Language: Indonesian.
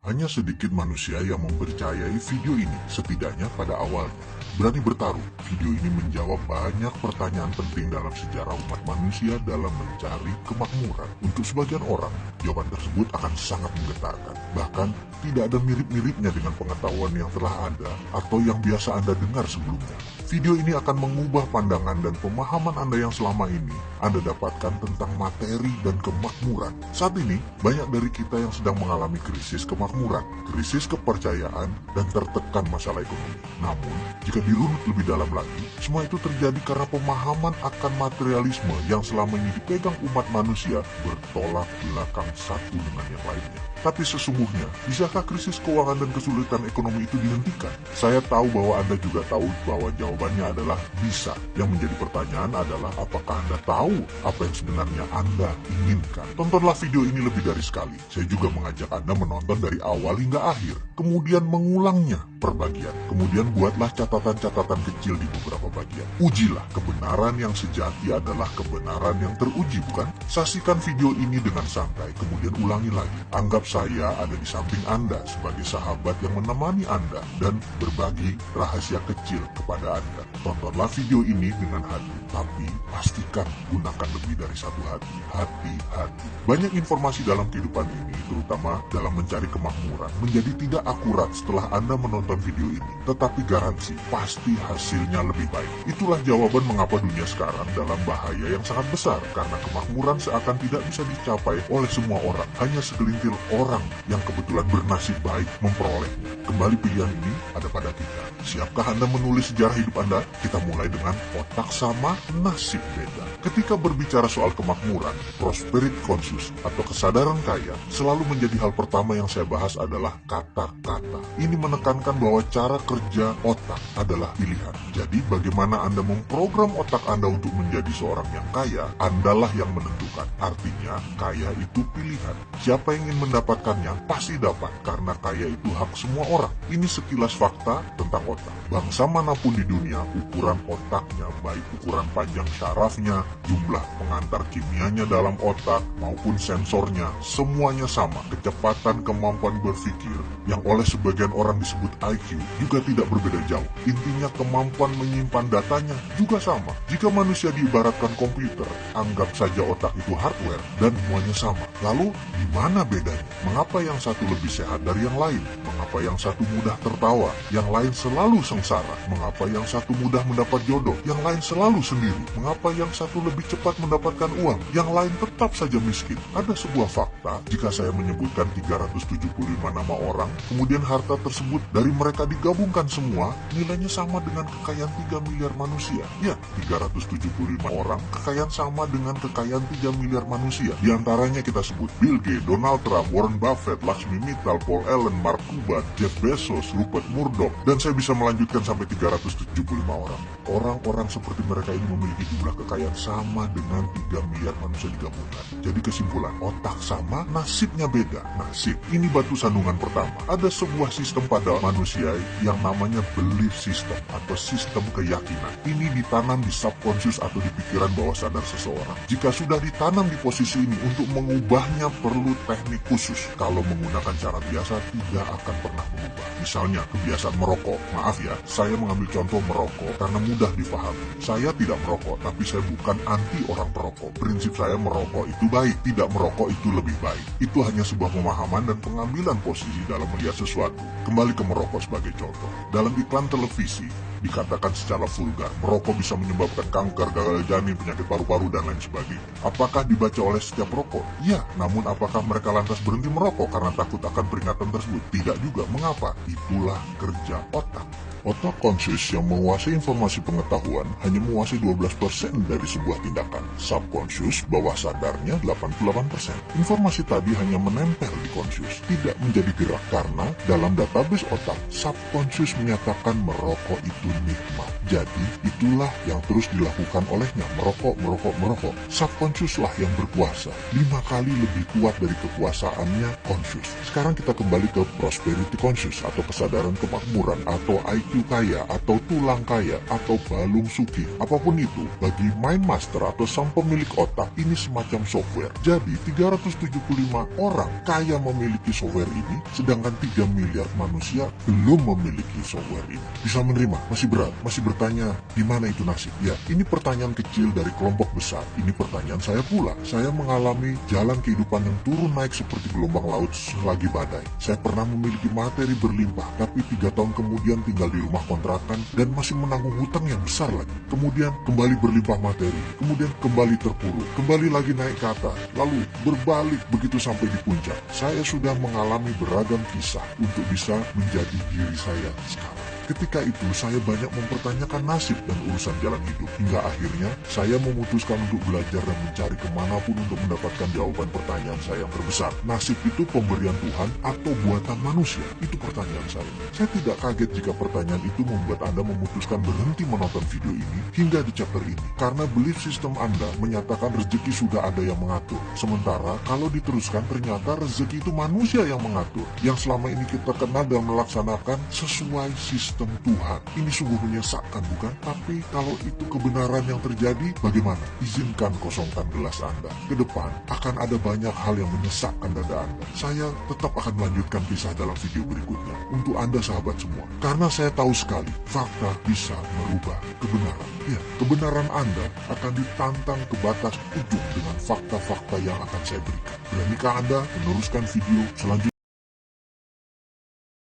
Hanya sedikit manusia yang mempercayai video ini, setidaknya pada awalnya. Berani bertaruh, video ini menjawab banyak pertanyaan penting dalam sejarah umat manusia dalam mencari kemakmuran. Untuk sebagian orang, jawaban tersebut akan sangat menggetarkan. Bahkan, tidak ada mirip-miripnya dengan pengetahuan yang telah ada atau yang biasa Anda dengar sebelumnya. Video ini akan mengubah pandangan dan pemahaman Anda yang selama ini Anda dapatkan tentang materi dan kemakmuran. Saat ini, banyak dari kita yang sedang mengalami krisis kemakmuran, krisis kepercayaan, dan tertekan masalah ekonomi. Namun, jika dirunut lebih dalam lagi, semua itu terjadi karena pemahaman akan materialisme yang selama ini dipegang umat manusia bertolak belakang satu dengan yang lainnya. Tapi sesungguhnya, bisakah krisis keuangan dan kesulitan ekonomi itu dihentikan? Saya tahu bahwa Anda juga tahu bahwa jawabannya adalah bisa. Yang menjadi pertanyaan adalah apakah Anda tahu apa yang sebenarnya Anda inginkan? Tontonlah video ini lebih dari sekali. Saya juga mengajak Anda menonton dari awal hingga akhir, kemudian mengulangnya per bagian. Kemudian buatlah catatan-catatan kecil di beberapa bagian. Ujilah, kebenaran yang sejati adalah kebenaran yang teruji, bukan? Saksikan video ini dengan santai, kemudian ulangi lagi. Anggap saya ada di samping Anda sebagai sahabat yang menemani Anda dan berbagi rahasia kecil kepada Anda. Tontonlah video ini dengan hati, tapi pastikan gunakan lebih dari satu hati. Hati-hati. Banyak informasi dalam kehidupan ini, terutama dalam mencari kemakmuran, menjadi tidak akurat setelah Anda menonton video ini. Tetapi garansi, pasti hasilnya lebih baik. Itulah jawaban mengapa dunia sekarang dalam bahaya yang sangat besar, karena kemakmuran seakan tidak bisa dicapai oleh semua orang. Hanya segelintir orang yang kebetulan bernasib baik memperolehnya. Kembali pilihan ini ada pada kita. Siapkah Anda menulis sejarah hidup Anda? Kita mulai dengan otak sama, nasib beda. Ketika berbicara soal kemakmuran, prosperity conscious atau kesadaran kaya, selalu menjadi hal pertama yang saya bahas adalah kata-kata. Ini menekankan bahwa cara kerja otak adalah pilihan. Jadi bagaimana Anda memprogram otak Anda untuk menjadi seorang yang kaya, Andalah yang menentukan. Artinya, kaya itu pilihan. Siapa yang ingin mendapatkannya, pasti dapat, karena kaya itu hak semua orang. Ini sekilas fakta tentang otak. Bangsa manapun di dunia, ukuran otaknya, baik ukuran panjang syarafnya, jumlah pengantar kimianya dalam otak, maupun sensornya, semuanya sama. Kecepatan kemampuan berpikir, yang oleh sebagian orang disebut IQ, juga tidak berbeda jauh. Intinya kemampuan menyimpan datanya juga sama. Jika manusia diibaratkan komputer, anggap saja otak itu hardware, dan semuanya sama. Lalu, di mana bedanya? Mengapa yang satu lebih sehat dari yang lain? Mengapa yang satu mudah tertawa, yang lain selalu sengsara? Mengapa yang satu mudah mendapat jodoh, yang lain selalu sendiri? Mengapa yang satu lebih cepat mendapatkan uang, yang lain tetap saja miskin? Ada sebuah fakta, jika saya menyebutkan 375 nama orang, kemudian harta tersebut dari mereka digabungkan semua, nilainya sama dengan kekayaan 3 miliar manusia. Ya, 375 orang, kekayaan sama dengan kekayaan 3 miliar manusia. Di antaranya kita sebut Bill Gates, Donald Trump, Warren Buffett, Lakshmi Mittal, Paul Allen, Mark Cuban, Jeff Bezos, Rupert Murdoch, dan saya bisa melanjutkan sampai 375 orang. Orang-orang seperti mereka ini memiliki jumlah kekayaan sama dengan 3 miliar manusia digabungkan. Jadi kesimpulan, otak sama, nasibnya beda. Nasib, ini batu sandungan pertama. Ada sebuah sistem pada manusia yang namanya belief system atau sistem keyakinan. Ini ditanam di subconscious atau di pikiran bawah sadar seseorang. Jika sudah ditanam di posisi ini, untuk mengubahnya perlu teknik khusus. Kalau menggunakan cara biasa, tidak akan pernah mengubah. Misalnya, kebiasaan merokok. Maaf ya, saya mengambil contoh merokok karena mudah difahami. Saya tidak merokok, tapi saya bukan anti orang perokok. Prinsip saya merokok itu baik, tidak merokok itu lebih baik. Itu hanya sebuah pemahaman dan pengambilan posisi dalam melihat sesuatu. Kembali ke merokok sebagai contoh. Dalam iklan televisi, dikatakan secara vulgar, merokok bisa menyebabkan kanker, gagal janin, penyakit paru-paru, dan lain sebagainya. Apakah dibaca oleh setiap perokok? Ya, namun apakah mereka lantas berhenti merokok karena takut akan peringatan tersebut? Tidak juga. Mengapa? Itulah kerja otak. Otak conscious yang menguasai informasi pengetahuan hanya menguasai 12% dari sebuah tindakan. Subconscious, bawah sadarnya 88%. Informasi tadi hanya menempel di conscious, tidak menjadi gerak karena dalam database otak, subconscious menyatakan merokok itu nikmat. Jadi, itulah yang terus dilakukan olehnya, merokok. Subconscious lah yang berkuasa, 5 kali lebih kuat dari kekuasaannya conscious. Sekarang kita kembali ke prosperity conscious atau kesadaran kemakmuran atau IQ batu kaya atau tulang kaya atau balung suki, apapun itu, bagi Mind Master atau sang pemilik otak, ini semacam software. Jadi 375 orang kaya memiliki software ini, sedangkan 3 miliar manusia belum memiliki software ini. Bisa menerima? Masih berat? Masih bertanya, di mana itu nasib? Ya, ini pertanyaan kecil dari kelompok besar. Ini pertanyaan saya pula. Saya mengalami jalan kehidupan yang turun naik seperti gelombang laut selagi badai. Saya pernah memiliki materi berlimpah, tapi 3 tahun kemudian tinggal di rumah kontrakan dan masih menanggung hutang yang besar lagi. Kemudian kembali berlimpah materi, kemudian kembali terpuruk, kembali lagi naik ke atas, lalu berbalik begitu sampai di puncak. Saya sudah mengalami beragam kisah untuk bisa menjadi diri saya sekarang. Ketika itu saya banyak mempertanyakan nasib dan urusan jalan hidup, hingga akhirnya saya memutuskan untuk belajar dan mencari kemanapun untuk mendapatkan jawaban pertanyaan saya yang terbesar. Nasib itu pemberian Tuhan atau buatan manusia? Itu pertanyaan saya. Saya tidak kaget jika pertanyaan itu membuat Anda memutuskan berhenti menonton video ini hingga di chapter ini, karena belief system Anda menyatakan rezeki sudah ada yang mengatur. Sementara kalau diteruskan ternyata rezeki itu manusia yang mengatur, yang selama ini kita kenal dan melaksanakan sesuai sistem Tuhan. Ini sungguh menyesakkan, bukan? Tapi kalau itu kebenaran yang terjadi, bagaimana? Izinkan kosongkan gelas Anda. Ke depan akan ada banyak hal yang menyesakkan dada Anda. Saya tetap akan melanjutkan kisah dalam video berikutnya untuk Anda sahabat semua, karena saya tahu sekali fakta bisa merubah kebenaran. Ya, kebenaran Anda akan ditantang ke batas ujung dengan fakta-fakta yang akan saya berikan. Beranikah Anda meneruskan video selanjutnya?